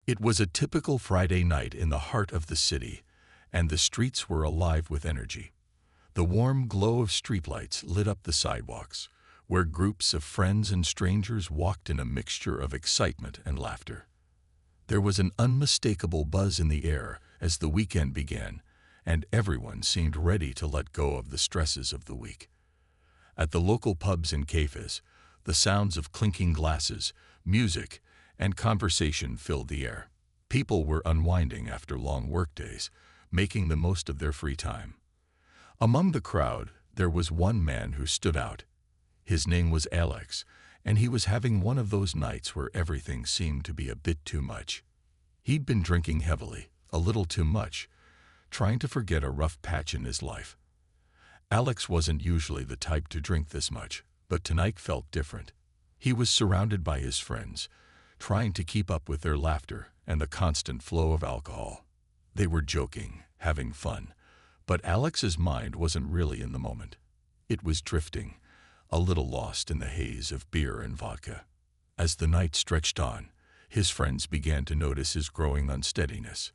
It was a typical Friday night in the heart of the city, and the streets were alive with energy. The warm glow of streetlights lit up the sidewalks, where groups of friends and strangers walked in a mixture of excitement and laughter. There was an unmistakable buzz in the air as the weekend began, and everyone seemed ready to let go of the stresses of the week. At the local pubs and cafes, the sounds of clinking glasses, music, and conversation filled the air. People were unwinding after long workdays, making the most of their free time. Among the crowd, there was one man who stood out. His name was Alex, and he was having one of those nights where everything seemed to be a bit too much. He'd been drinking heavily, a little too much, trying to forget a rough patch in his life. Alex wasn't usually the type to drink this much, but tonight felt different. He was surrounded by his friends, trying to keep up with their laughter and the constant flow of alcohol. They were joking, having fun, but Alex's mind wasn't really in the moment. It was drifting, a little lost in the haze of beer and vodka. As the night stretched on, his friends began to notice his growing unsteadiness.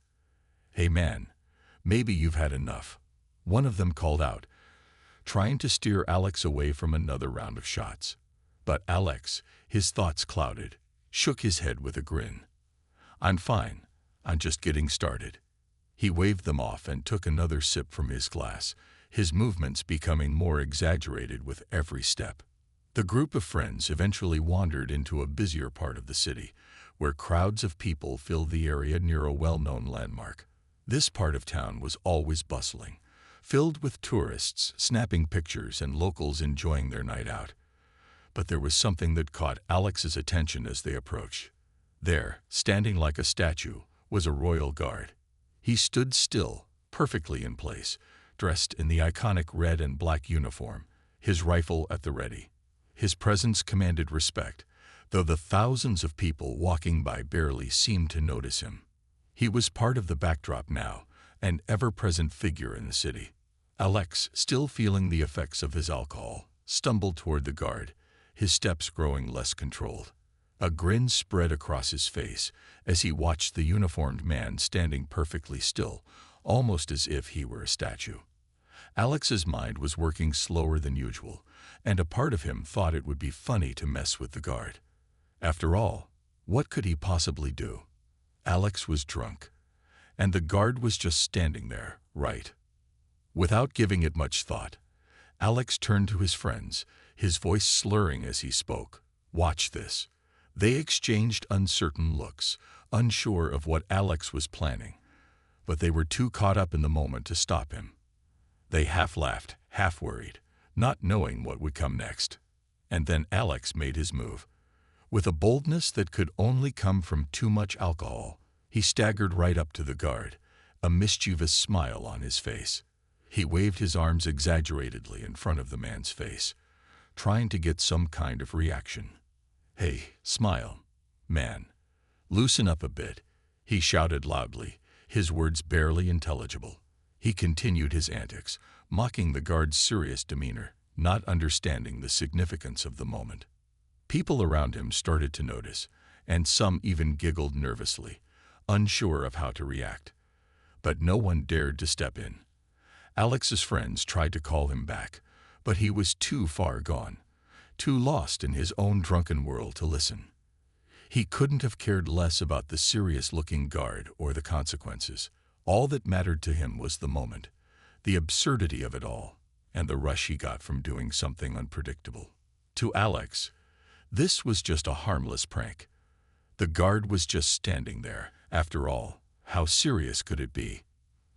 "Hey man, maybe you've had enough," one of them called out, trying to steer Alex away from another round of shots. But Alex, his thoughts clouded, shook his head with a grin. "I'm fine. I'm just getting started." He waved them off and took another sip from his glass, his movements becoming more exaggerated with every step. The group of friends eventually wandered into a busier part of the city, where crowds of people filled the area near a well-known landmark. This part of town was always bustling, filled with tourists snapping pictures and locals enjoying their night out. But there was something that caught Alex's attention as they approached. There, standing like a statue, was a royal guard. He stood still, perfectly in place, dressed in the iconic red and black uniform, his rifle at the ready. His presence commanded respect, though the thousands of people walking by barely seemed to notice him. He was part of the backdrop now, an ever-present figure in the city. Alex, still feeling the effects of his alcohol, stumbled toward the guard, his steps growing less controlled. A grin spread across his face as he watched the uniformed man standing perfectly still, almost as if he were a statue. Alex's mind was working slower than usual, and a part of him thought it would be funny to mess with the guard. After all, what could he possibly do? Alex was drunk, and the guard was just standing there, right? Without giving it much thought, Alex turned to his friends, his voice slurring as he spoke. "Watch this." They exchanged uncertain looks, unsure of what Alex was planning, but they were too caught up in the moment to stop him. They half laughed, half worried, not knowing what would come next. And then Alex made his move. With a boldness that could only come from too much alcohol, he staggered right up to the guard, a mischievous smile on his face. He waved his arms exaggeratedly in front of the man's face, trying to get some kind of reaction. "Hey, smile, man. Loosen up a bit," he shouted loudly, his words barely intelligible. He continued his antics, mocking the guard's serious demeanor, not understanding the significance of the moment. People around him started to notice, and some even giggled nervously, unsure of how to react. But no one dared to step in. Alex's friends tried to call him back, but he was too far gone, too lost in his own drunken world to listen. He couldn't have cared less about the serious-looking guard or the consequences. All that mattered to him was the moment, the absurdity of it all, and the rush he got from doing something unpredictable. To Alex, this was just a harmless prank. The guard was just standing there. After all, how serious could it be?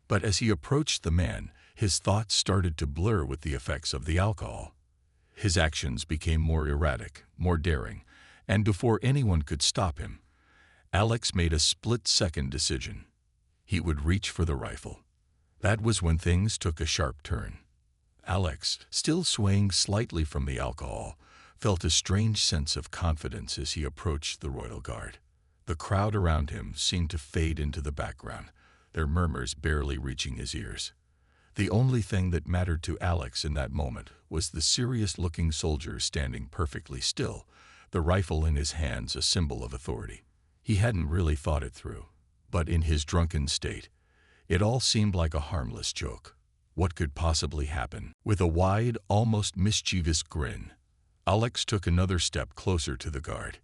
But as he approached the man, his thoughts started to blur with the effects of the alcohol. His actions became more erratic, more daring, and before anyone could stop him, Alex made a split-second decision. He would reach for the rifle. That was when things took a sharp turn. Alex, still swaying slightly from the alcohol, felt a strange sense of confidence as he approached the royal guard. The crowd around him seemed to fade into the background, their murmurs barely reaching his ears. The only thing that mattered to Alex in that moment was the serious-looking soldier standing perfectly still, the rifle in his hands a symbol of authority. He hadn't really thought it through, but in his drunken state, it all seemed like a harmless joke. What could possibly happen? With a wide, almost mischievous grin, Alex took another step closer to the guard.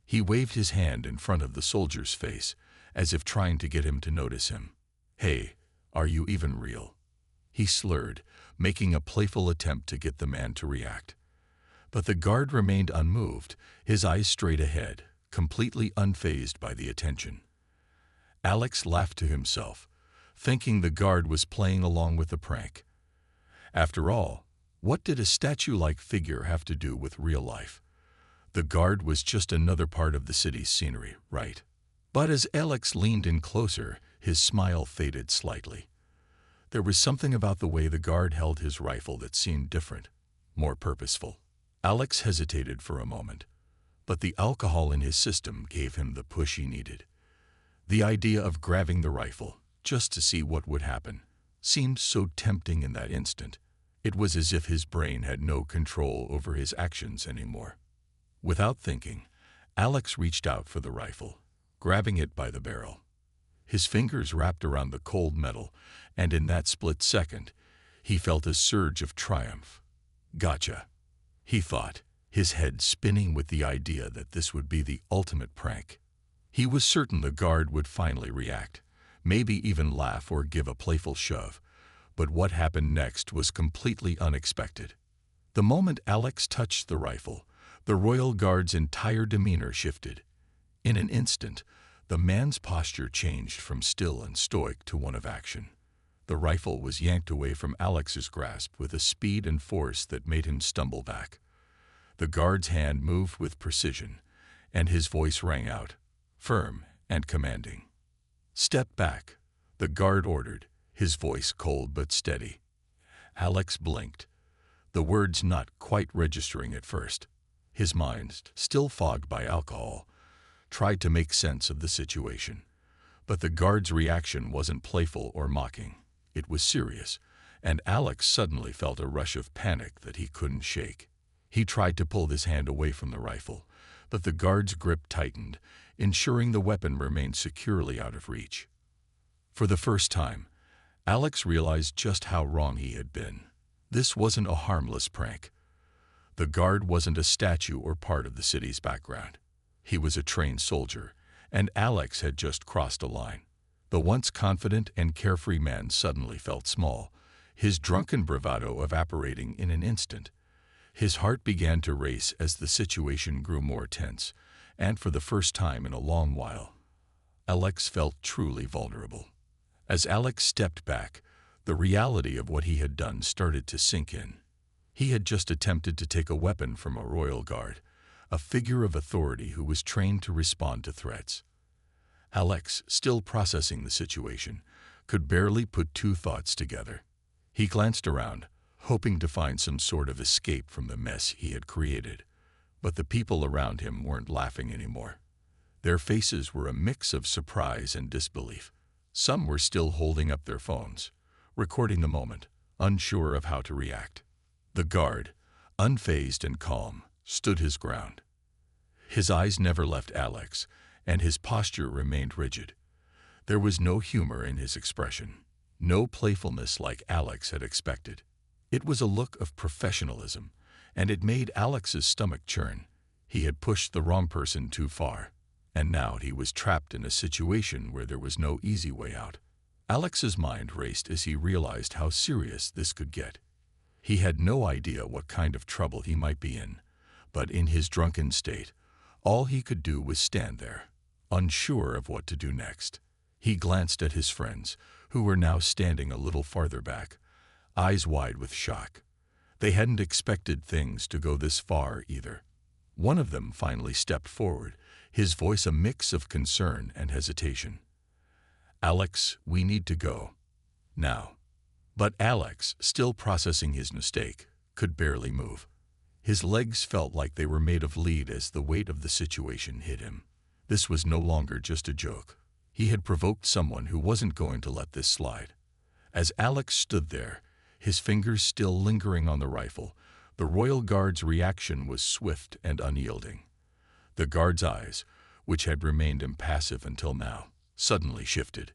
He waved his hand in front of the soldier's face, as if trying to get him to notice him. "Hey, are you even real?" he slurred, making a playful attempt to get the man to react. But the guard remained unmoved, his eyes straight ahead, completely unfazed by the attention. Alex laughed to himself, thinking the guard was playing along with the prank. After all, what did a statue-like figure have to do with real life? The guard was just another part of the city's scenery, right? But as Alex leaned in closer, his smile faded slightly. There was something about the way the guard held his rifle that seemed different, more purposeful. Alex hesitated for a moment, but the alcohol in his system gave him the push he needed. The idea of grabbing the rifle, just to see what would happen, seemed so tempting in that instant. It was as if his brain had no control over his actions anymore. Without thinking, Alex reached out for the rifle, grabbing it by the barrel. His fingers wrapped around the cold metal, and in that split second, he felt a surge of triumph. "Gotcha," he thought, his head spinning with the idea that this would be the ultimate prank. He was certain the guard would finally react, maybe even laugh or give a playful shove. But what happened next was completely unexpected. The moment Alex touched the rifle, the royal guard's entire demeanor shifted. In an instant, the man's posture changed from still and stoic to one of action. The rifle was yanked away from Alex's grasp with a speed and force that made him stumble back. The guard's hand moved with precision, and his voice rang out, firm and commanding. "Step back," the guard ordered, his voice cold but steady. Alex blinked, the words not quite registering at first. His mind, still fogged by alcohol, tried to make sense of the situation. But the guard's reaction wasn't playful or mocking. It was serious, and Alex suddenly felt a rush of panic that he couldn't shake. He tried to pull his hand away from the rifle, but the guard's grip tightened, ensuring the weapon remained securely out of reach. For the first time, Alex realized just how wrong he had been. This wasn't a harmless prank. The guard wasn't a statue or part of the city's background. He was a trained soldier, and Alex had just crossed a line. The once confident and carefree man suddenly felt small, his drunken bravado evaporating in an instant. His heart began to race as the situation grew more tense, and for the first time in a long while, Alex felt truly vulnerable. As Alex stepped back, the reality of what he had done started to sink in. He had just attempted to take a weapon from a royal guard, a figure of authority who was trained to respond to threats. Alex, still processing the situation, could barely put two thoughts together. He glanced around, hoping to find some sort of escape from the mess he had created. But the people around him weren't laughing anymore. Their faces were a mix of surprise and disbelief. Some were still holding up their phones, recording the moment, unsure of how to react. The guard, unfazed and calm, stood his ground. His eyes never left Alex, and his posture remained rigid. There was no humor in his expression, no playfulness like Alex had expected. It was a look of professionalism, and it made Alex's stomach churn. He had pushed the wrong person too far, and now he was trapped in a situation where there was no easy way out. Alex's mind raced as he realized how serious this could get. He had no idea what kind of trouble he might be in, but in his drunken state, all he could do was stand there, unsure of what to do next. He glanced at his friends, who were now standing a little farther back, eyes wide with shock. They hadn't expected things to go this far either. One of them finally stepped forward, his voice a mix of concern and hesitation. "Alex, we need to go. Now." But Alex, still processing his mistake, could barely move. His legs felt like they were made of lead as the weight of the situation hit him. This was no longer just a joke. He had provoked someone who wasn't going to let this slide. As Alex stood there, his fingers still lingering on the rifle, the royal guard's reaction was swift and unyielding. The guard's eyes, which had remained impassive until now, suddenly shifted.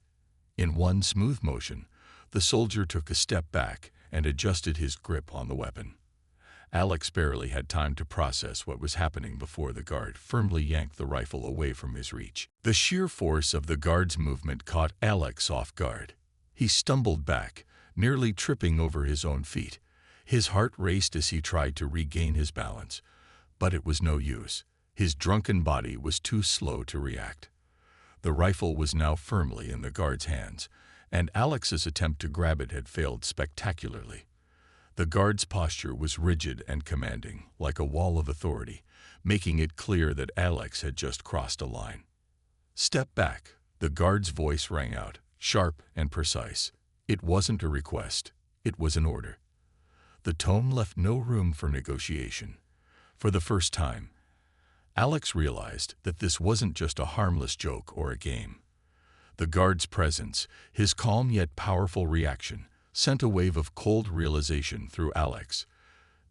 In one smooth motion, the soldier took a step back and adjusted his grip on the weapon. Alex barely had time to process what was happening before the guard firmly yanked the rifle away from his reach. The sheer force of the guard's movement caught Alex off guard. He stumbled back, nearly tripping over his own feet. His heart raced as he tried to regain his balance, but it was no use. His drunken body was too slow to react. The rifle was now firmly in the guard's hands, and Alex's attempt to grab it had failed spectacularly. The guard's posture was rigid and commanding, like a wall of authority, making it clear that Alex had just crossed a line. "Step back," the guard's voice rang out, sharp and precise. It wasn't a request, it was an order. The tone left no room for negotiation. For the first time, Alex realized that this wasn't just a harmless joke or a game. The guard's presence, his calm yet powerful reaction, sent a wave of cold realization through Alex.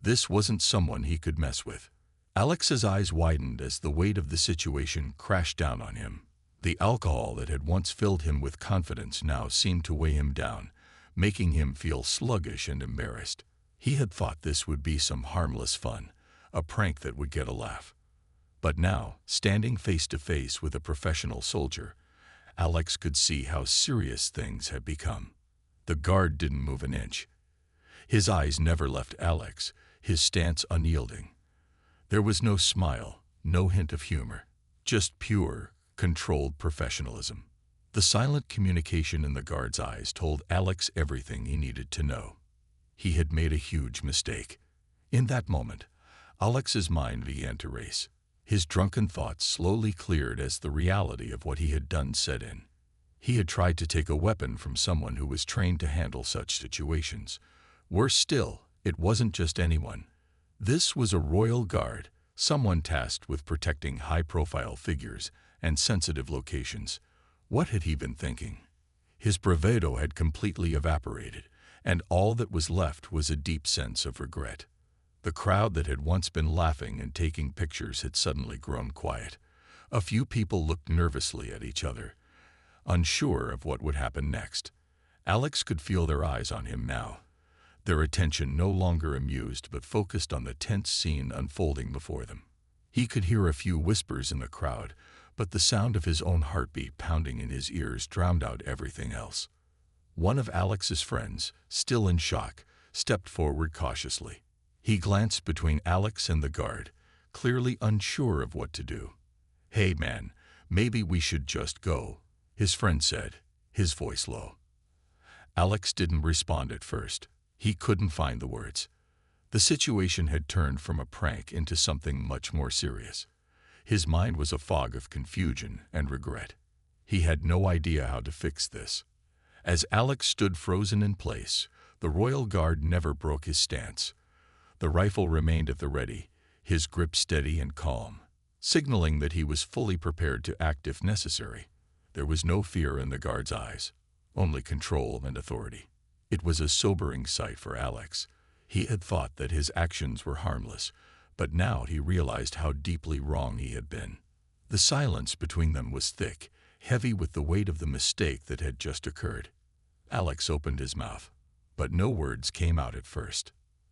This wasn't someone he could mess with. Alex's eyes widened as the weight of the situation crashed down on him. The alcohol that had once filled him with confidence now seemed to weigh him down, making him feel sluggish and embarrassed. He had thought this would be some harmless fun, a prank that would get a laugh. But now, standing face to face with a professional soldier, Alex could see how serious things had become. The guard didn't move an inch. His eyes never left Alex, his stance unyielding. There was no smile, no hint of humor, just pure, controlled professionalism. The silent communication in the guard's eyes told Alex everything he needed to know. He had made a huge mistake. In that moment, Alex's mind began to race. His drunken thoughts slowly cleared as the reality of what he had done set in. He had tried to take a weapon from someone who was trained to handle such situations. Worse still, it wasn't just anyone. This was a royal guard, someone tasked with protecting high-profile figures and sensitive locations. What had he been thinking? His bravado had completely evaporated, and all that was left was a deep sense of regret. The crowd that had once been laughing and taking pictures had suddenly grown quiet. A few people looked nervously at each other, unsure of what would happen next. Alex could feel their eyes on him now, their attention no longer amused but focused on the tense scene unfolding before them. He could hear a few whispers in the crowd, but the sound of his own heartbeat pounding in his ears drowned out everything else. One of Alex's friends, still in shock, stepped forward cautiously. He glanced between Alex and the guard, clearly unsure of what to do. "Hey man, maybe we should just go," his friend said, his voice low. Alex didn't respond at first. He couldn't find the words. The situation had turned from a prank into something much more serious. His mind was a fog of confusion and regret. He had no idea how to fix this. As Alex stood frozen in place, the royal guard never broke his stance. The rifle remained at the ready, his grip steady and calm, signaling that he was fully prepared to act if necessary. There was no fear in the guard's eyes, only control and authority. It was a sobering sight for Alex. He had thought that his actions were harmless, but now he realized how deeply wrong he had been. The silence between them was thick, heavy with the weight of the mistake that had just occurred. Alex opened his mouth, but no words came out at first.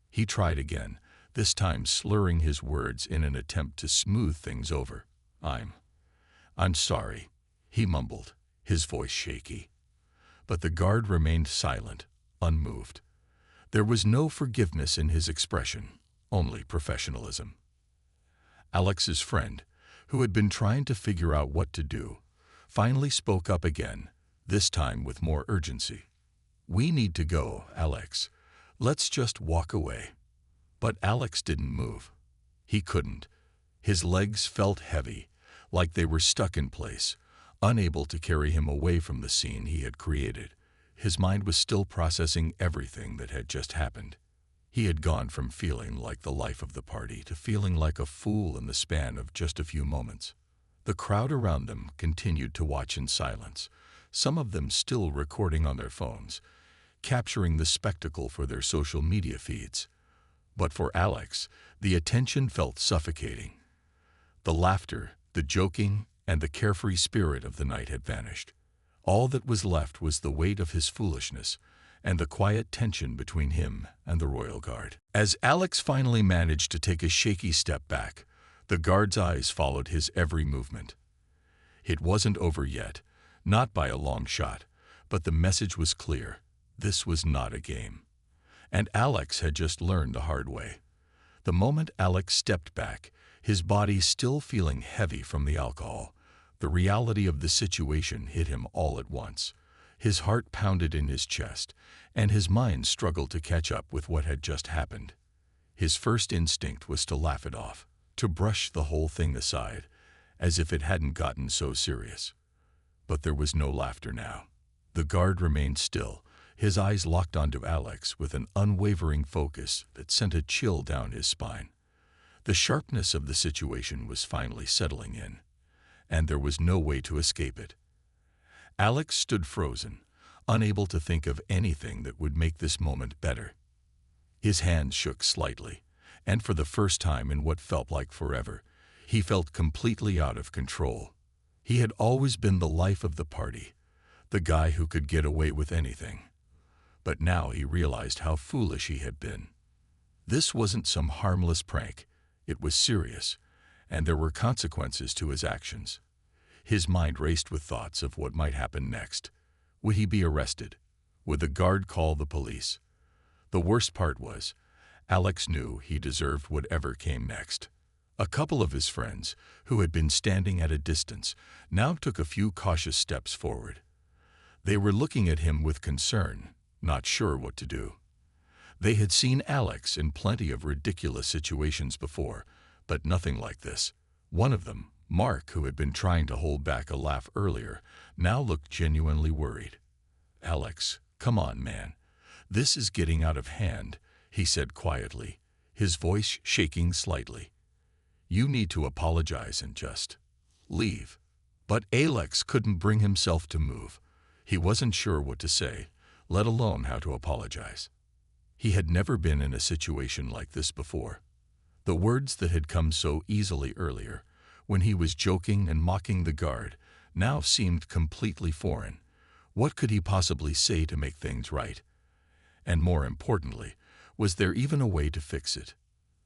He tried again, this time slurring his words in an attempt to smooth things over. I'm sorry," he mumbled, his voice shaky. But the guard remained silent, unmoved. There was no forgiveness in his expression, only professionalism. Alex's friend, who had been trying to figure out what to do, finally spoke up again, this time with more urgency. "We need to go, Alex. Let's just walk away." But Alex didn't move. He couldn't. His legs felt heavy, like they were stuck in place, unable to carry him away from the scene he had created. His mind was still processing everything that had just happened. He had gone from feeling like the life of the party to feeling like a fool in the span of just a few moments. The crowd around them continued to watch in silence, some of them still recording on their phones, capturing the spectacle for their social media feeds. But for Alex, the attention felt suffocating. The laughter, the joking, and the carefree spirit of the night had vanished. All that was left was the weight of his foolishness and the quiet tension between him and the royal guard. As Alex finally managed to take a shaky step back, the guard's eyes followed his every movement. It wasn't over yet, not by a long shot, but the message was clear. This was not a game. And Alex had just learned the hard way. The moment Alex stepped back, his body still feeling heavy from the alcohol, the reality of the situation hit him all at once. His heart pounded in his chest, and his mind struggled to catch up with what had just happened. His first instinct was to laugh it off, to brush the whole thing aside, as if it hadn't gotten so serious. But there was no laughter now. The guard remained still, his eyes locked onto Alex with an unwavering focus that sent a chill down his spine. The sharpness of the situation was finally settling in, and there was no way to escape it. Alex stood frozen, unable to think of anything that would make this moment better. His hands shook slightly, and for the first time in what felt like forever, he felt completely out of control. He had always been the life of the party, the guy who could get away with anything. But now he realized how foolish he had been. This wasn't some harmless prank. It was serious, and there were consequences to his actions. His mind raced with thoughts of what might happen next. Would he be arrested? Would the guard call the police? The worst part was, Alex knew he deserved whatever came next. A couple of his friends, who had been standing at a distance, now took a few cautious steps forward. They were looking at him with concern, not sure what to do. They had seen Alex in plenty of ridiculous situations before, but nothing like this. One of them, Mark, who had been trying to hold back a laugh earlier, now looked genuinely worried. "Alex, come on, man. This is getting out of hand," he said quietly, his voice shaking slightly. "You need to apologize and just leave." But Alex couldn't bring himself to move. He wasn't sure what to say, let alone how to apologize. He had never been in a situation like this before. The words that had come so easily earlier, when he was joking and mocking the guard, now seemed completely foreign. What could he possibly say to make things right? And more importantly, was there even a way to fix it?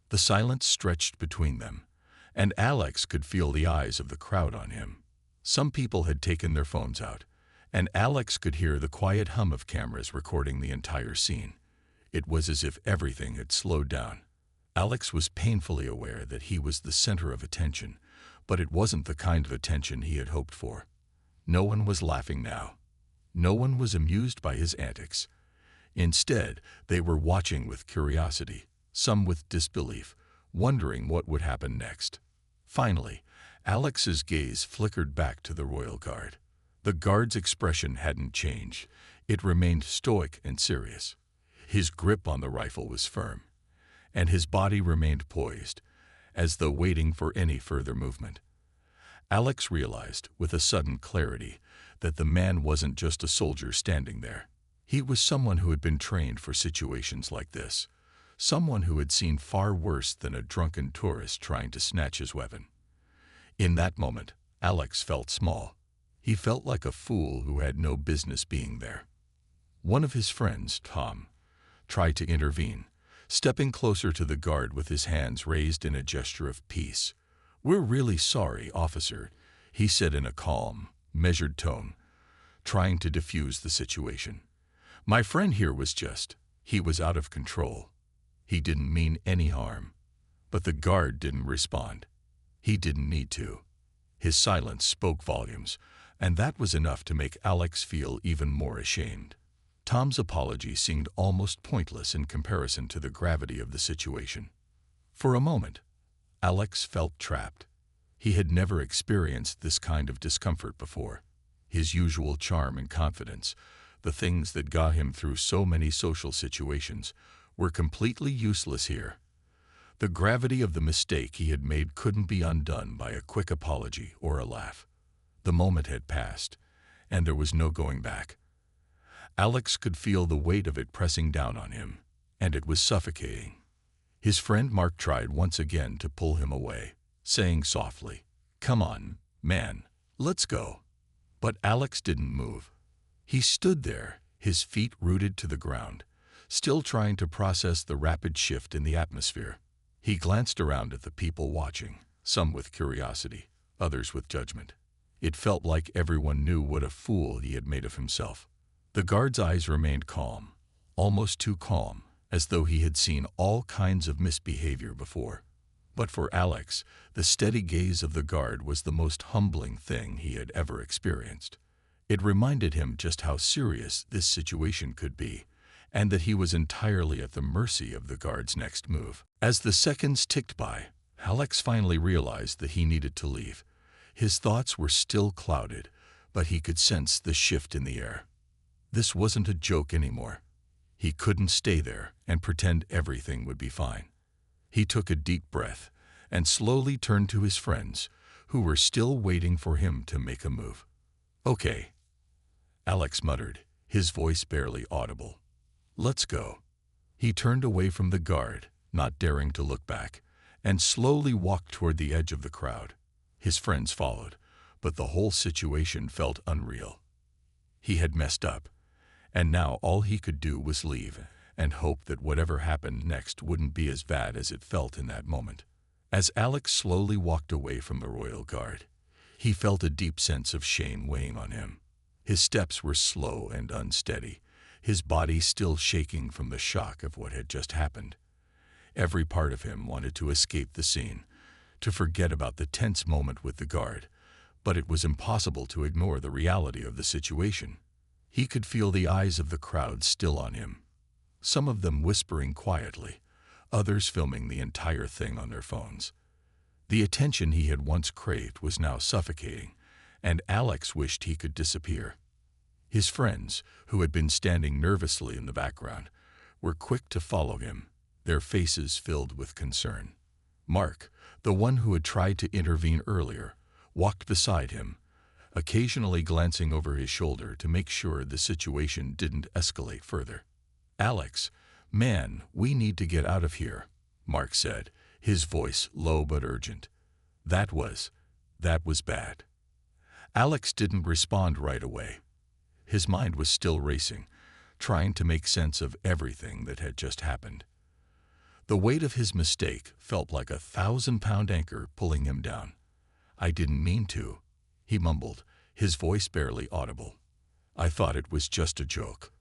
The silence stretched between them, and Alex could feel the eyes of the crowd on him. Some people had taken their phones out, and Alex could hear the quiet hum of cameras recording the entire scene. It was as if everything had slowed down. Alex was painfully aware that he was the center of attention, but it wasn't the kind of attention he had hoped for. No one was laughing now. No one was amused by his antics. Instead, they were watching with curiosity, some with disbelief, wondering what would happen next. Finally, Alex's gaze flickered back to the royal guard. The guard's expression hadn't changed. It remained stoic and serious. His grip on the rifle was firm, and his body remained poised, as though waiting for any further movement. Alex realized, with a sudden clarity, that the man wasn't just a soldier standing there. He was someone who had been trained for situations like this, someone who had seen far worse than a drunken tourist trying to snatch his weapon. In that moment, Alex felt small. He felt like a fool who had no business being there. One of his friends, Tom, tried to intervene, stepping closer to the guard with his hands raised in a gesture of peace. "We're really sorry, officer," he said in a calm, measured tone, trying to diffuse the situation. "My friend here he was out of control. He didn't mean any harm." But the guard didn't respond. He didn't need to. His silence spoke volumes, and that was enough to make Alex feel even more ashamed. Tom's apology seemed almost pointless in comparison to the gravity of the situation. For a moment, Alex felt trapped. He had never experienced this kind of discomfort before. His usual charm and confidence, the things that got him through so many social situations, were completely useless here. The gravity of the mistake he had made couldn't be undone by a quick apology or a laugh. The moment had passed, and there was no going back. Alex could feel the weight of it pressing down on him, and it was suffocating. His friend Mark tried once again to pull him away, saying softly, "Come on, man, "Let's go." But Alex didn't move. He stood there, his feet rooted to the ground, still trying to process the rapid shift in the atmosphere. He glanced around at the people watching, some with curiosity, others with judgment. It felt like everyone knew what a fool he had made of himself. The guard's eyes remained calm, almost too calm, as though he had seen all kinds of misbehavior before. But for Alex, the steady gaze of the guard was the most humbling thing he had ever experienced. It reminded him just how serious this situation could be, and that he was entirely at the mercy of the guard's next move. As the seconds ticked by, Alex finally realized that he needed to leave. His thoughts were still clouded, but he could sense the shift in the air. This wasn't a joke anymore. He couldn't stay there and pretend everything would be fine. He took a deep breath and slowly turned to his friends, who were still waiting for him to make a move. "Okay," Alex muttered, his voice barely audible. "Let's go." He turned away from the guard, not daring to look back, and slowly walked toward the edge of the crowd. His friends followed, but the whole situation felt unreal. He had messed up, and now all he could do was leave and hope that whatever happened next wouldn't be as bad as it felt in that moment. As Alex slowly walked away from the royal guard, he felt a deep sense of shame weighing on him. His steps were slow and unsteady, his body still shaking from the shock of what had just happened. Every part of him wanted to escape the scene, to forget about the tense moment with the guard, but it was impossible to ignore the reality of the situation. He could feel the eyes of the crowd still on him, some of them whispering quietly, others filming the entire thing on their phones. The attention he had once craved was now suffocating, and Alex wished he could disappear. His friends, who had been standing nervously in the background, were quick to follow him, their faces filled with concern. Mark, the one who had tried to intervene earlier, walked beside him, occasionally glancing over his shoulder to make sure the situation didn't escalate further. "Alex, man, we need to get out of here," Mark said, his voice low but urgent. That was bad. Alex didn't respond right away. His mind was still racing, trying to make sense of everything that had just happened. The weight of his mistake felt like a 1,000-pound anchor pulling him down. "I didn't mean to," he mumbled, his voice barely audible. "I thought it was just a joke."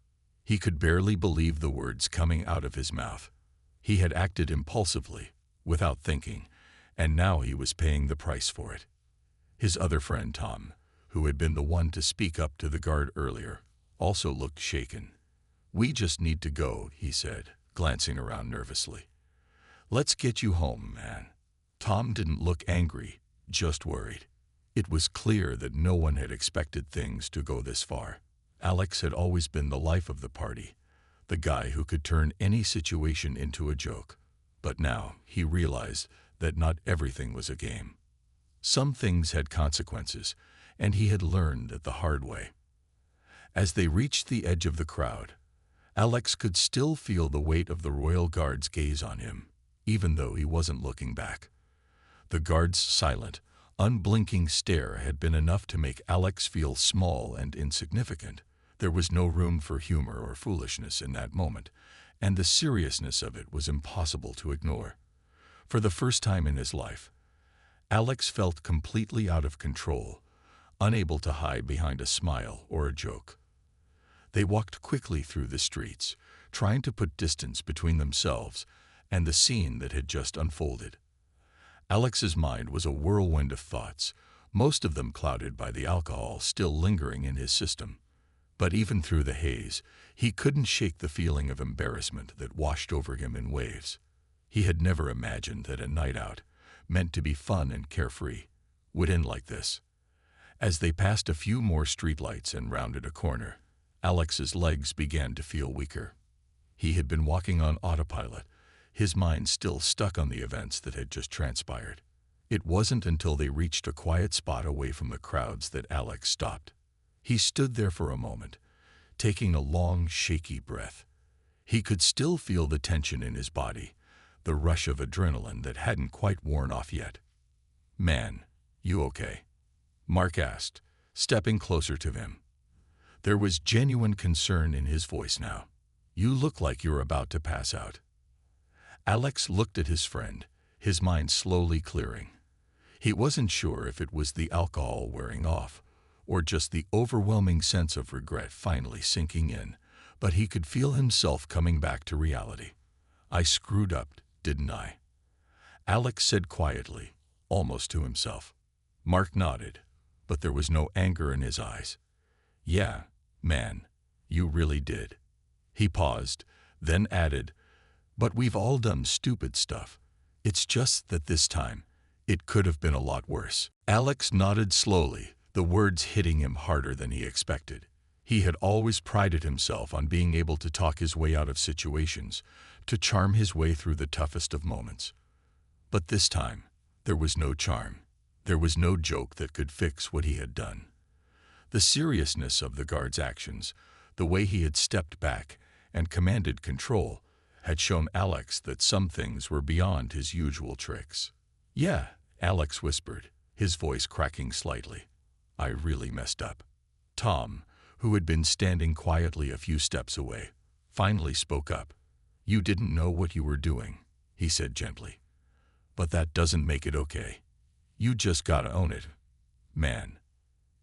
He could barely believe the words coming out of his mouth. He had acted impulsively, without thinking, and now he was paying the price for it. His other friend, Tom, who had been the one to speak up to the guard earlier, also looked shaken. "We just need to go," he said, glancing around nervously. "Let's get you home, man." Tom didn't look angry, just worried. It was clear that no one had expected things to go this far. Alex had always been the life of the party, the guy who could turn any situation into a joke. But now he realized that not everything was a game. Some things had consequences, and he had learned it the hard way. As they reached the edge of the crowd, Alex could still feel the weight of the royal guard's gaze on him, even though he wasn't looking back. The guard's silent, unblinking stare had been enough to make Alex feel small and insignificant. There was no room for humor or foolishness in that moment, and the seriousness of it was impossible to ignore. For the first time in his life, Alex felt completely out of control, unable to hide behind a smile or a joke. They walked quickly through the streets, trying to put distance between themselves and the scene that had just unfolded. Alex's mind was a whirlwind of thoughts, most of them clouded by the alcohol still lingering in his system. But even through the haze, he couldn't shake the feeling of embarrassment that washed over him in waves. He had never imagined that a night out, meant to be fun and carefree, would end like this. As they passed a few more streetlights and rounded a corner, Alex's legs began to feel weaker. He had been walking on autopilot, his mind still stuck on the events that had just transpired. It wasn't until they reached a quiet spot away from the crowds that Alex stopped. He stood there for a moment, taking a long, shaky breath. He could still feel the tension in his body, the rush of adrenaline that hadn't quite worn off yet. "Man, you okay?" Mark asked, stepping closer to him. There was genuine concern in his voice now. You look like you're about to pass out. Alex looked at his friend, his mind slowly clearing. He wasn't sure if it was the alcohol wearing off, or just the overwhelming sense of regret finally sinking in, but he could feel himself coming back to reality. I screwed up, didn't I? Alex said quietly, almost to himself. Mark nodded, but there was no anger in his eyes. Yeah, man, you really did. He paused, then added, but we've all done stupid stuff. It's just that this time, it could have been a lot worse. Alex nodded slowly, the words hitting him harder than he expected. He had always prided himself on being able to talk his way out of situations, to charm his way through the toughest of moments. But this time, there was no charm. There was no joke that could fix what he had done. The seriousness of the guard's actions, the way he had stepped back and commanded control, had shown Alex that some things were beyond his usual tricks. Yeah, Alex whispered, his voice cracking slightly. I really messed up. Tom, who had been standing quietly a few steps away, finally spoke up. You didn't know what you were doing, he said gently. But that doesn't make it okay. You just gotta own it. Man.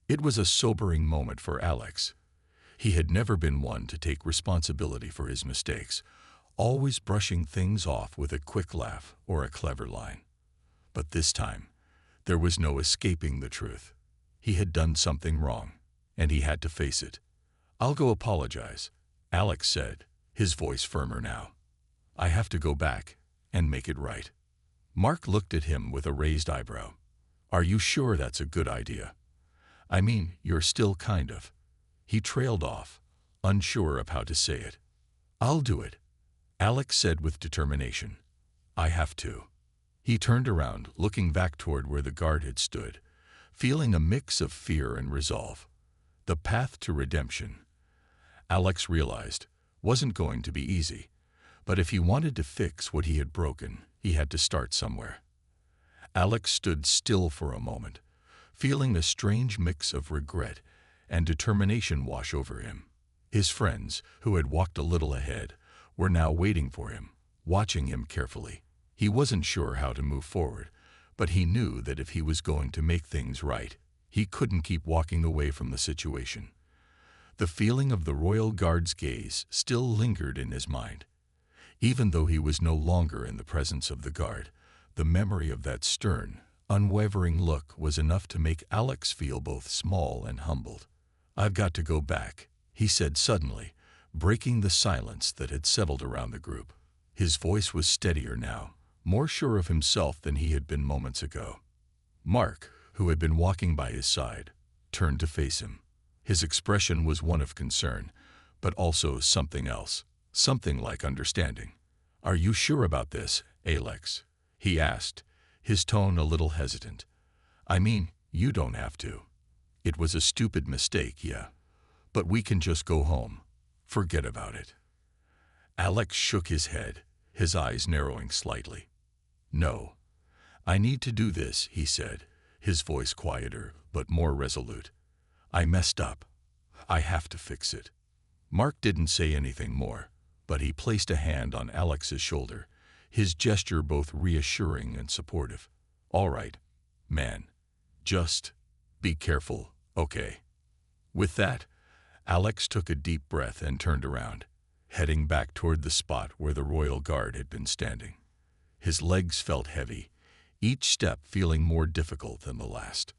It was a sobering moment for Alex. He had never been one to take responsibility for his mistakes, always brushing things off with a quick laugh or a clever line. But this time, there was no escaping the truth. He had done something wrong, and he had to face it. I'll go apologize, Alex said, his voice firmer now. I have to go back and make it right. Mark looked at him with a raised eyebrow. Are you sure that's a good idea? I mean, you're still kind of. He trailed off, unsure of how to say it. I'll do it, Alex said with determination. I have to. He turned around, looking back toward where the guard had stood, feeling a mix of fear and resolve. The path to redemption, Alex realized, wasn't going to be easy, but if he wanted to fix what he had broken, he had to start somewhere. Alex stood still for a moment, feeling a strange mix of regret and determination wash over him. His friends, who had walked a little ahead, were now waiting for him, watching him carefully. He wasn't sure how to move forward, but he knew that if he was going to make things right, he couldn't keep walking away from the situation. The feeling of the Royal Guard's gaze still lingered in his mind. Even though he was no longer in the presence of the guard, the memory of that stern, unwavering look was enough to make Alex feel both small and humbled. I've got to go back, he said suddenly, breaking the silence that had settled around the group. His voice was steadier now, more sure of himself than he had been moments ago. Mark, who had been walking by his side, turned to face him. His expression was one of concern, but also something else, something like understanding. Are you sure about this, Alex? He asked, his tone a little hesitant. I mean, you don't have to. It was a stupid mistake, yeah. But we can just go home. Forget about it. Alex shook his head, his eyes narrowing slightly. No. I need to do this, he said, his voice quieter but more resolute. I messed up. I have to fix it. Mark didn't say anything more, but he placed a hand on Alex's shoulder, his gesture both reassuring and supportive. All right, man. Just be careful, okay? With that, Alex took a deep breath and turned around, heading back toward the spot where the Royal Guard had been standing. His legs felt heavy, each step feeling more difficult than the last.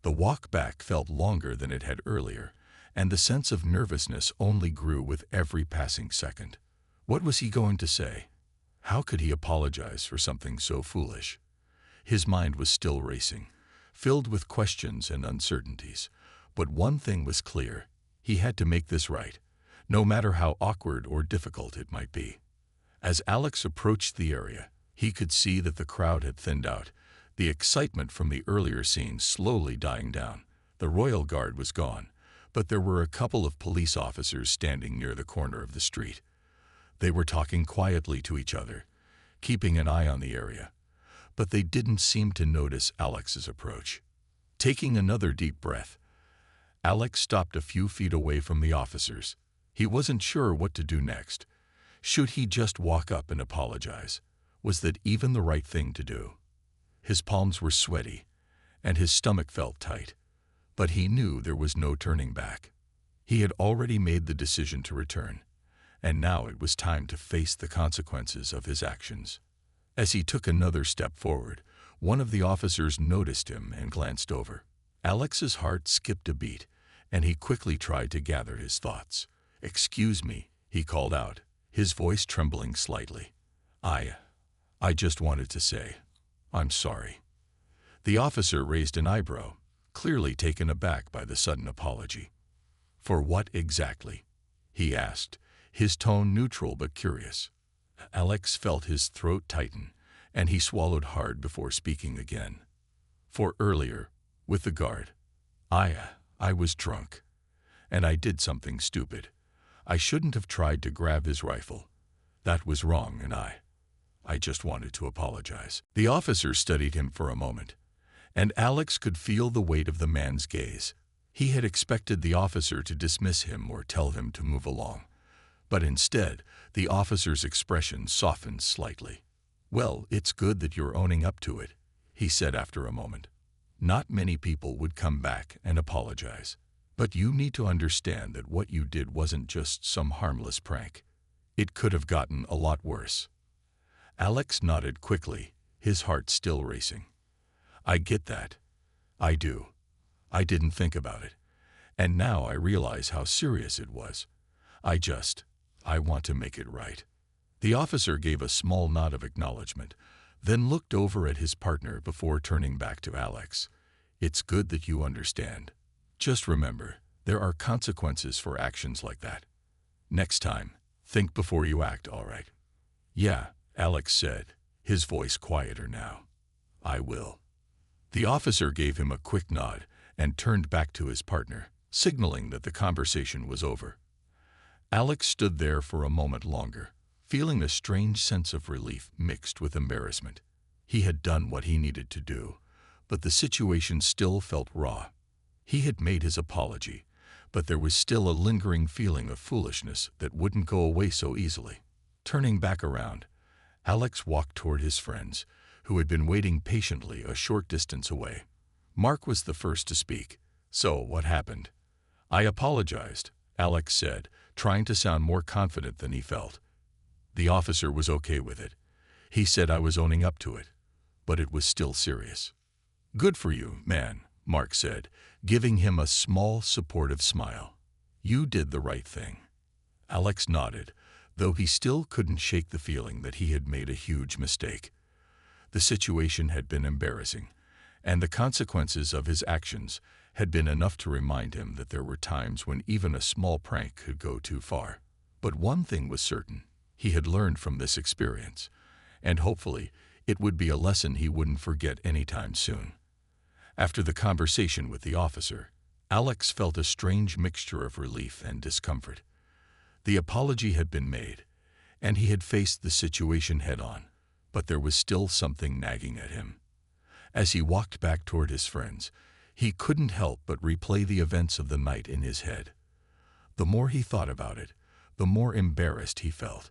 The walk back felt longer than it had earlier, and the sense of nervousness only grew with every passing second. What was he going to say? How could he apologize for something so foolish? His mind was still racing, filled with questions and uncertainties. But one thing was clear. He had to make this right, no matter how awkward or difficult it might be. As Alex approached the area, he could see that the crowd had thinned out, the excitement from the earlier scene slowly dying down. The Royal Guard was gone, but there were a couple of police officers standing near the corner of the street. They were talking quietly to each other, keeping an eye on the area, but they didn't seem to notice Alex's approach. Taking another deep breath, Alex stopped a few feet away from the officers. He wasn't sure what to do next. Should he just walk up and apologize? Was that even the right thing to do? His palms were sweaty, and his stomach felt tight, but he knew there was no turning back. He had already made the decision to return, and now it was time to face the consequences of his actions. As he took another step forward, one of the officers noticed him and glanced over. Alex's heart skipped a beat, and he quickly tried to gather his thoughts. "Excuse me," he called out, his voice trembling slightly. I just wanted to say, I'm sorry." The officer raised an eyebrow, clearly taken aback by the sudden apology. "For what exactly?" he asked, his tone neutral but curious. Alex felt his throat tighten, and he swallowed hard before speaking again. "For earlier, with the guard. I was drunk, and I did something stupid. I shouldn't have tried to grab his rifle. That was wrong, and I just wanted to apologize." The officer studied him for a moment, and Alex could feel the weight of the man's gaze. He had expected the officer to dismiss him or tell him to move along, but instead, the officer's expression softened slightly. "Well, it's good that you're owning up to it," he said after a moment. "Not many people would come back and apologize. But you need to understand that what you did wasn't just some harmless prank. It could have gotten a lot worse." Alex nodded quickly, his heart still racing. "I get that. I do. I didn't think about it. And now I realize how serious it was. I want to make it right." The officer gave a small nod of acknowledgement, then looked over at his partner before turning back to Alex. "It's good that you understand. Just remember, there are consequences for actions like that. Next time, think before you act, all right?" "Yeah," Alex said, his voice quieter now. "I will." The officer gave him a quick nod and turned back to his partner, signaling that the conversation was over. Alex stood there for a moment longer, feeling a strange sense of relief mixed with embarrassment. He had done what he needed to do, but the situation still felt raw. He had made his apology, but there was still a lingering feeling of foolishness that wouldn't go away so easily. Turning back around, Alex walked toward his friends, who had been waiting patiently a short distance away. Mark was the first to speak. "So, what happened?" "I apologized," Alex said, trying to sound more confident than he felt. "The officer was okay with it. He said I was owning up to it, but it was still serious." "Good for you, man," Mark said, giving him a small, supportive smile. "You did the right thing." Alex nodded, though he still couldn't shake the feeling that he had made a huge mistake. The situation had been embarrassing, and the consequences of his actions had been enough to remind him that there were times when even a small prank could go too far. But one thing was certain: he had learned from this experience, and hopefully it would be a lesson he wouldn't forget anytime soon. After the conversation with the officer, Alex felt a strange mixture of relief and discomfort. The apology had been made, and he had faced the situation head-on, but there was still something nagging at him. As he walked back toward his friends, he couldn't help but replay the events of the night in his head. The more he thought about it, the more embarrassed he felt.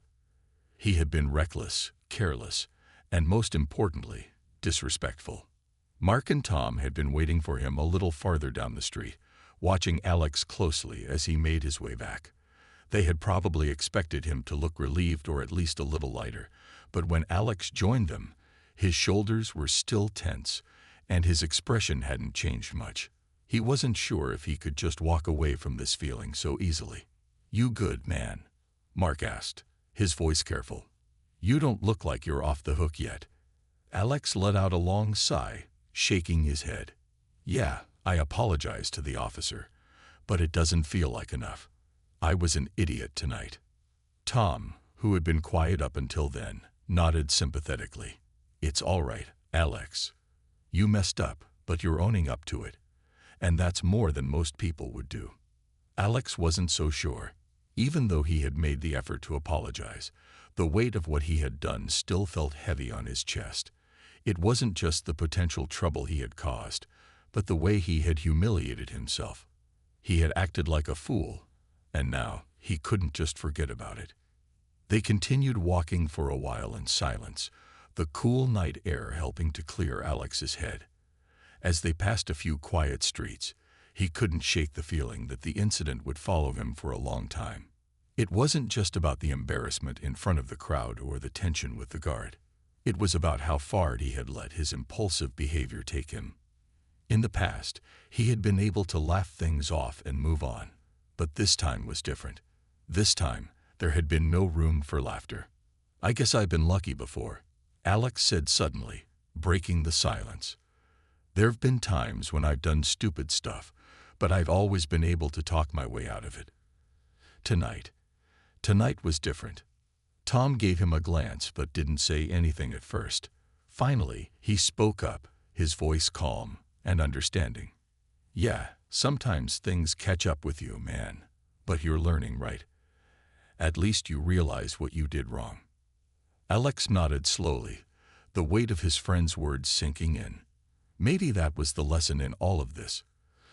He had been reckless, careless, and most importantly, disrespectful. Mark and Tom had been waiting for him a little farther down the street, watching Alex closely as he made his way back. They had probably expected him to look relieved or at least a little lighter, but when Alex joined them, his shoulders were still tense, and his expression hadn't changed much. He wasn't sure if he could just walk away from this feeling so easily. "You good, man?" Mark asked, his voice careful. "You don't look like you're off the hook yet." Alex let out a long sigh, shaking his head. "Yeah, I apologized to the officer, but it doesn't feel like enough. I was an idiot tonight." Tom, who had been quiet up until then, nodded sympathetically. "It's all right, Alex. You messed up, but you're owning up to it. And that's more than most people would do." Alex wasn't so sure. Even though he had made the effort to apologize, the weight of what he had done still felt heavy on his chest. It wasn't just the potential trouble he had caused, but the way he had humiliated himself. He had acted like a fool, and now he couldn't just forget about it. They continued walking for a while in silence, the cool night air helping to clear Alex's head. As they passed a few quiet streets, he couldn't shake the feeling that the incident would follow him for a long time. It wasn't just about the embarrassment in front of the crowd or the tension with the guard. It was about how far he had let his impulsive behavior take him. In the past, he had been able to laugh things off and move on, but this time was different. This time, there had been no room for laughter. "I guess I've been lucky before," Alex said suddenly, breaking the silence. "There've been times when I've done stupid stuff, but I've always been able to talk my way out of it. Tonight was different." Tom gave him a glance but didn't say anything at first. Finally, he spoke up, his voice calm and understanding. "Yeah, sometimes things catch up with you, man. But you're learning, right? At least you realize what you did wrong." Alex nodded slowly, the weight of his friend's words sinking in. Maybe that was the lesson in all of this.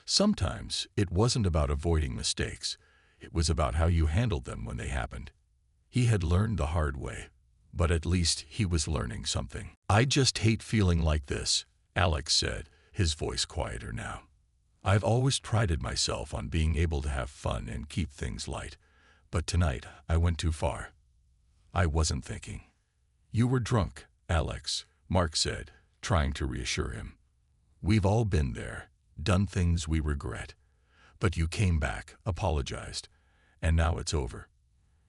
Sometimes it wasn't about avoiding mistakes. It was about how you handled them when they happened. He had learned the hard way, but at least he was learning something. "I just hate feeling like this," Alex said, his voice quieter now. "I've always prided myself on being able to have fun and keep things light, but tonight I went too far. I wasn't thinking." "You were drunk, Alex," Mark said, trying to reassure him. "We've all been there, done things we regret. But you came back, apologized, and now it's over.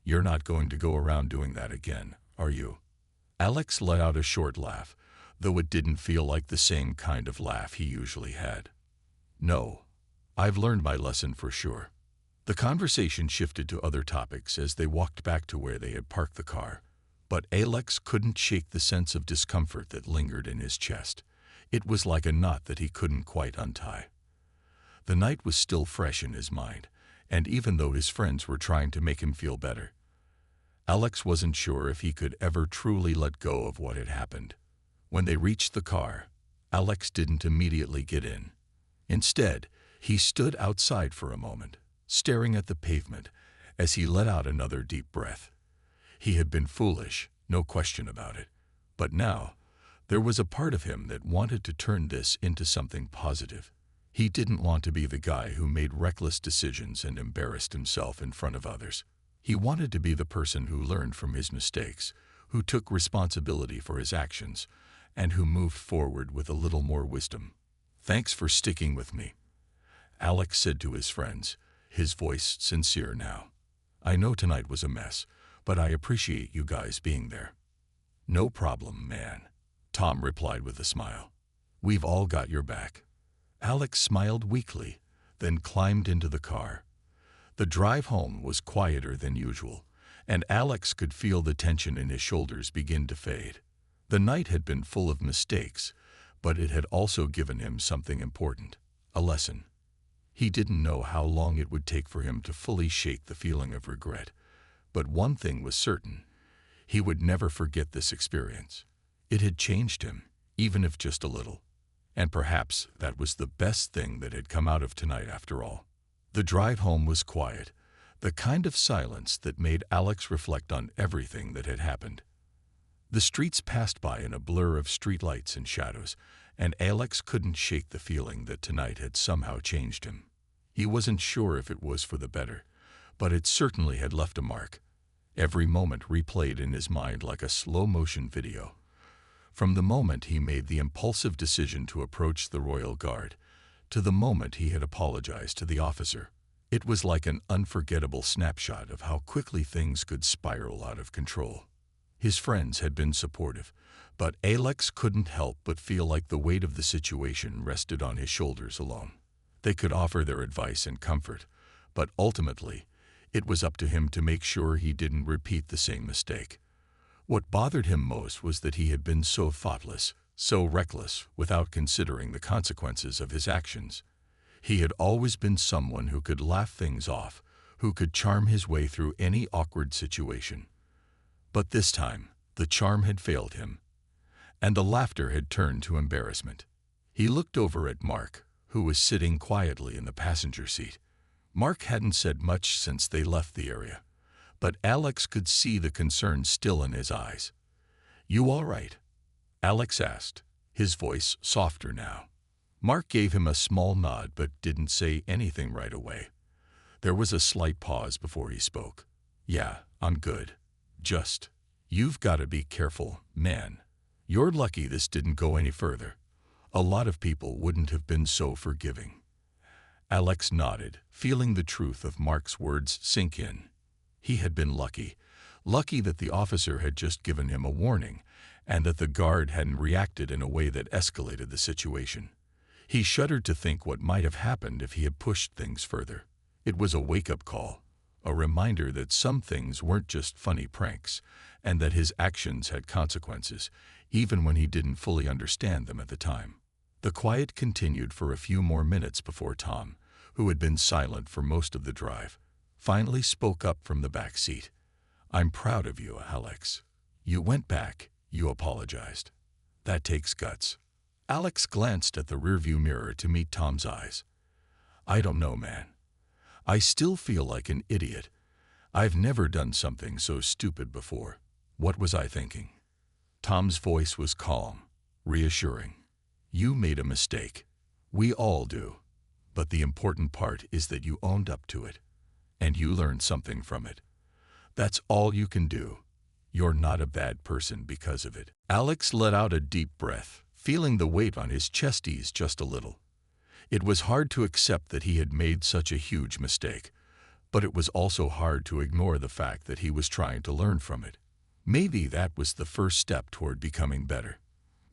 You're not going to go around doing that again, are you?" Alex let out a short laugh, though it didn't feel like the same kind of laugh he usually had. "No, I've learned my lesson for sure." The conversation shifted to other topics as they walked back to where they had parked the car, but Alex couldn't shake the sense of discomfort that lingered in his chest. It was like a knot that he couldn't quite untie. The night was still fresh in his mind, and even though his friends were trying to make him feel better, Alex wasn't sure if he could ever truly let go of what had happened. When they reached the car, Alex didn't immediately get in. Instead, he stood outside for a moment, staring at the pavement as he let out another deep breath. He had been foolish, no question about it, but now there was a part of him that wanted to turn this into something positive. He didn't want to be the guy who made reckless decisions and embarrassed himself in front of others. He wanted to be the person who learned from his mistakes, who took responsibility for his actions, and who moved forward with a little more wisdom. "Thanks for sticking with me," Alex said to his friends, his voice sincere now. "I know tonight was a mess, but I appreciate you guys being there." "No problem, man," Tom replied with a smile. "We've all got your back." Alex smiled weakly, then climbed into the car. The drive home was quieter than usual, and Alex could feel the tension in his shoulders begin to fade. The night had been full of mistakes, but it had also given him something important, a lesson. He didn't know how long it would take for him to fully shake the feeling of regret, but one thing was certain: he would never forget this experience. It had changed him, even if just a little. And perhaps that was the best thing that had come out of tonight after all. The drive home was quiet, the kind of silence that made Alex reflect on everything that had happened. The streets passed by in a blur of streetlights and shadows, and Alex couldn't shake the feeling that tonight had somehow changed him. He wasn't sure if it was for the better, but it certainly had left a mark. Every moment replayed in his mind like a slow-motion video. From the moment he made the impulsive decision to approach the Royal Guard, to the moment he had apologized to the officer, it was like an unforgettable snapshot of how quickly things could spiral out of control. His friends had been supportive, but Alex couldn't help but feel like the weight of the situation rested on his shoulders alone. They could offer their advice and comfort, but ultimately, it was up to him to make sure he didn't repeat the same mistake. What bothered him most was that he had been so thoughtless, so reckless, without considering the consequences of his actions. He had always been someone who could laugh things off, who could charm his way through any awkward situation. But this time, the charm had failed him, and the laughter had turned to embarrassment. He looked over at Mark, who was sitting quietly in the passenger seat. Mark hadn't said much since they left the area, but Alex could see the concern still in his eyes. "You all right?" Alex asked, his voice softer now. Mark gave him a small nod but didn't say anything right away. There was a slight pause before he spoke. "Yeah, I'm good. Just, you've got to be careful, man. You're lucky this didn't go any further. A lot of people wouldn't have been so forgiving." Alex nodded, feeling the truth of Mark's words sink in. He had been lucky that the officer had just given him a warning and that the guard hadn't reacted in a way that escalated the situation. He shuddered to think what might have happened if he had pushed things further. It was a wake-up call, a reminder that some things weren't just funny pranks, and that his actions had consequences, even when he didn't fully understand them at the time. The quiet continued for a few more minutes before Tom, who had been silent for most of the drive, finally spoke up from the back seat. "I'm proud of you, Alex. You went back, you apologized. That takes guts." Alex glanced at the rearview mirror to meet Tom's eyes. "I don't know, man. I still feel like an idiot. I've never done something so stupid before. What was I thinking?" Tom's voice was calm, reassuring. "You made a mistake. We all do. But the important part is that you owned up to it, and you learned something from it. That's all you can do. You're not a bad person because of it." Alex let out a deep breath, feeling the weight on his chest ease just a little. It was hard to accept that he had made such a huge mistake, but it was also hard to ignore the fact that he was trying to learn from it. Maybe that was the first step toward becoming better.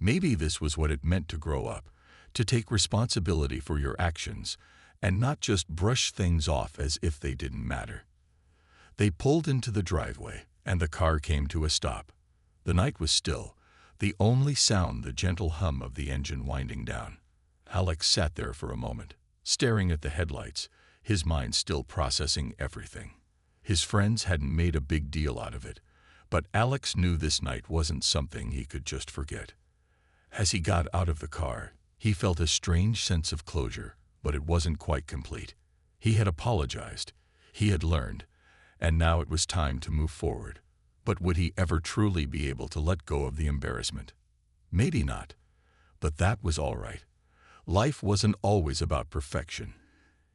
Maybe this was what it meant to grow up, to take responsibility for your actions, and not just brush things off as if they didn't matter. They pulled into the driveway, and the car came to a stop. The night was still, the only sound the gentle hum of the engine winding down. Alex sat there for a moment, staring at the headlights, his mind still processing everything. His friends hadn't made a big deal out of it, but Alex knew this night wasn't something he could just forget. As he got out of the car, he felt a strange sense of closure, but it wasn't quite complete. He had apologized, he had learned, and now it was time to move forward. But would he ever truly be able to let go of the embarrassment? Maybe not, but that was all right. Life wasn't always about perfection.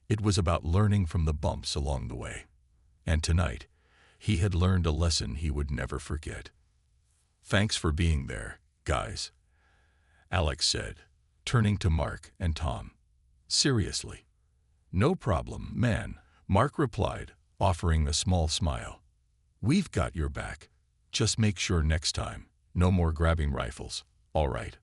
It was about learning from the bumps along the way. And tonight, he had learned a lesson he would never forget. "Thanks for being there, guys," Alex said, turning to Mark and Tom. "Seriously." "No problem, man," Mark replied, offering a small smile. "We've got your back. Just make sure next time, no more grabbing rifles, all right?"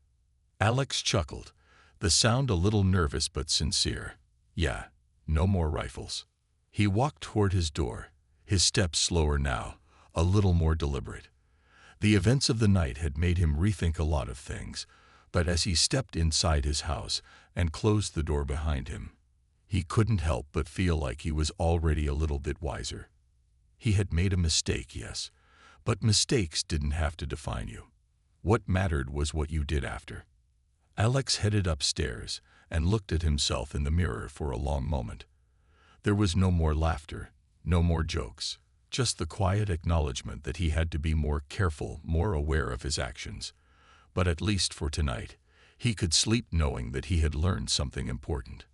Alex chuckled, the sound a little nervous but sincere. "Yeah, no more rifles." He walked toward his door, his steps slower now, a little more deliberate. The events of the night had made him rethink a lot of things, but as he stepped inside his house and closed the door behind him, he couldn't help but feel like he was already a little bit wiser. He had made a mistake, yes, but mistakes didn't have to define you. What mattered was what you did after. Alex headed upstairs and looked at himself in the mirror for a long moment. There was no more laughter, no more jokes, just the quiet acknowledgement that he had to be more careful, more aware of his actions. But at least for tonight, he could sleep knowing that he had learned something important.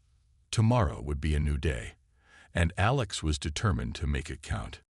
Tomorrow would be a new day, and Alex was determined to make it count.